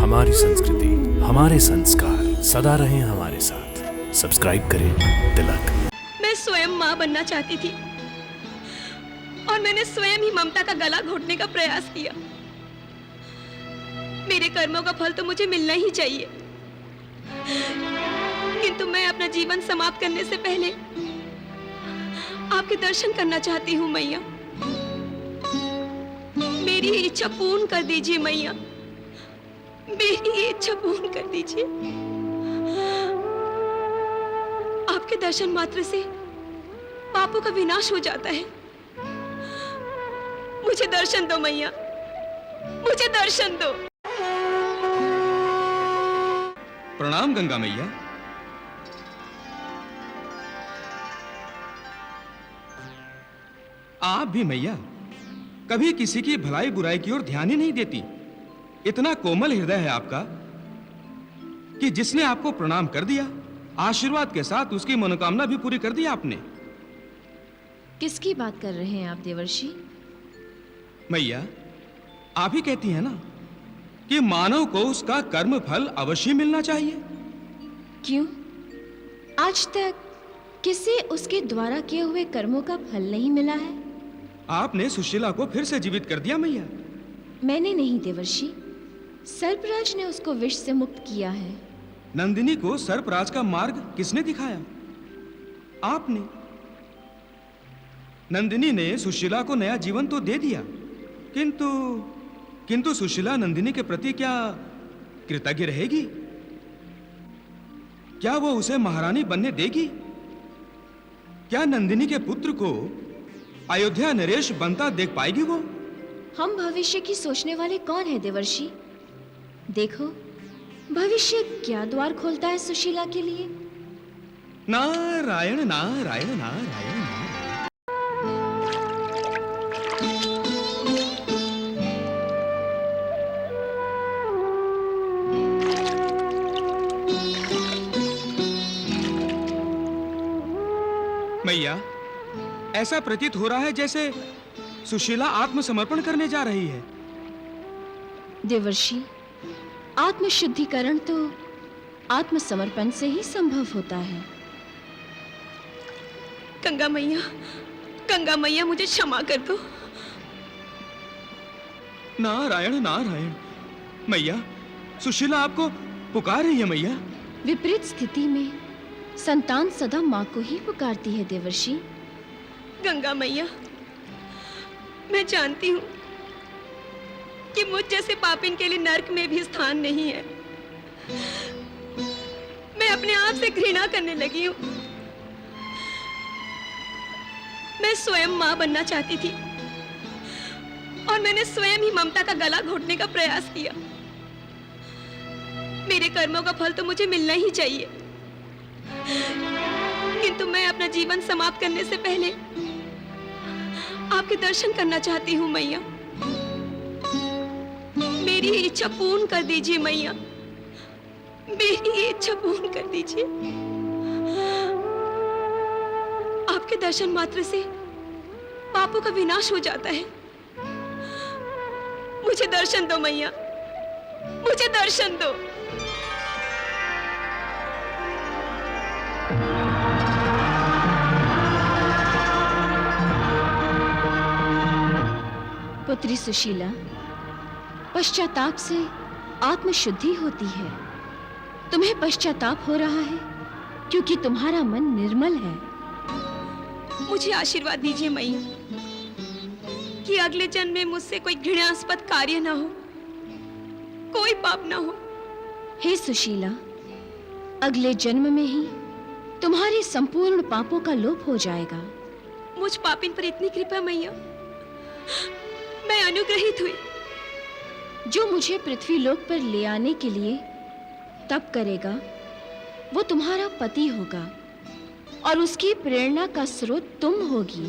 हमारी संस्कृति, हमारे संस्कार सदा रहें हमारे साथ। सब्सक्राइब करें तिलक। मैं स्वयं माँ बनना चाहती थी और मैंने स्वयं ही ममता का गला घोटने का प्रयास किया। मेरे कर्मों का फल तो मुझे मिलना ही चाहिए, किंतु मैं अपना जीवन समाप्त करने से पहले आपके दर्शन करना चाहती हूँ मैया। मेरी इच्छा पूर्ण कर दीजिए मैया, मेरी इच्छा पूर्ण कर दीजिए। आपके दर्शन मात्र से पापों का विनाश हो जाता है। मुझे दर्शन दो मैया, मुझे दर्शन दो। प्रणाम गंगा मैया। आप भी मैया कभी किसी की भलाई बुराई की ओर ध्यान ही नहीं देती। इतना कोमल हृदय है आपका कि जिसने आपको प्रणाम कर दिया, आशीर्वाद के साथ उसकी मनोकामना भी पूरी कर दी आपने। किसकी बात कर रहे हैं आप देवर्षि? मैया आप ही कहती हैं ना कि मानव को उसका कर्म फल अवश्य मिलना चाहिए। क्यों आज तक किसे उसके द्वारा किए हुए कर्मों का फल नहीं मिला है? आपने सुशीला को फिर से जीवित कर दिया मैया। मैंने नहीं देवर्षि, सर्पराज ने उसको विष से मुक्त किया है। नंदिनी को सर्पराज का मार्ग किसने दिखाया? आपने। नंदिनी ने सुशीला को नया जीवन तो दे दिया, किंतु सुशीला नंदिनी के प्रति क्या कृतज्ञ रहेगी? क्या वो उसे महारानी बनने देगी? क्या नंदिनी के पुत्र को अयोध्या नरेश बनता देख पाएगी वो? हम भविष्य की सोचने वाले कौन है देवर्षि? देखो भविष्य क्या द्वार खोलता है सुशीला के लिए। नारायण नारायण नारायण। मैया ऐसा प्रतीत हो रहा है जैसे सुशीला आत्मसमर्पण करने जा रही है। देवर्षि आत्मशुद्धिकरण तो आत्मसमर्पण से ही संभव होता है। गंगा मैया मुझे क्षमा कर दो। नारायण नारायण। मैया सुशीला आपको पुकार रही है मैया। विपरीत स्थिति में संतान सदा माँ को ही पुकारती है देवर्षि। गंगा मैया मैं जानती हूँ कि मुझ जैसे पापिन के लिए नरक में भी स्थान नहीं है। मैं अपने आप से घृणा करने लगी हूँ। मैं स्वयं माँ बनना चाहती थी और मैंने स्वयं ही ममता का गला घोटने का प्रयास किया। मेरे कर्मों का फल तो मुझे मिलना ही चाहिए, किंतु मैं अपना जीवन समाप्त करने से पहले आपके दर्शन करना चाहती हूँ मैया। मेरी इच्छा पूर्ण कर दीजिए मैया, मेरी इच्छा पूर्ण कर दीजिए। आपके दर्शन मात्र से पापों का विनाश हो जाता है। मुझे दर्शन दो मैया, मुझे दर्शन दो। पुत्री सुशीला, पश्चाताप से आत्मशुद्धि होती है। तुम्हें पश्चाताप हो रहा है क्योंकि तुम्हारा मन निर्मल है। मुझे आशीर्वाद दीजिए मैया कि अगले जन्म में मुझसे कोई घृणास्पद कार्य ना हो, कोई पाप ना हो। हे सुशीला, अगले जन्म में ही तुम्हारे संपूर्ण पापों का लोप हो जाएगा। मुझ पापिन पर इतनी कृपा मैया, मैं अनुग्रहित हुई। जो मुझे पृथ्वी लोक पर ले आने के लिए तप करेगा वो तुम्हारा पति होगा और उसकी प्रेरणा का स्रोत तुम होगी।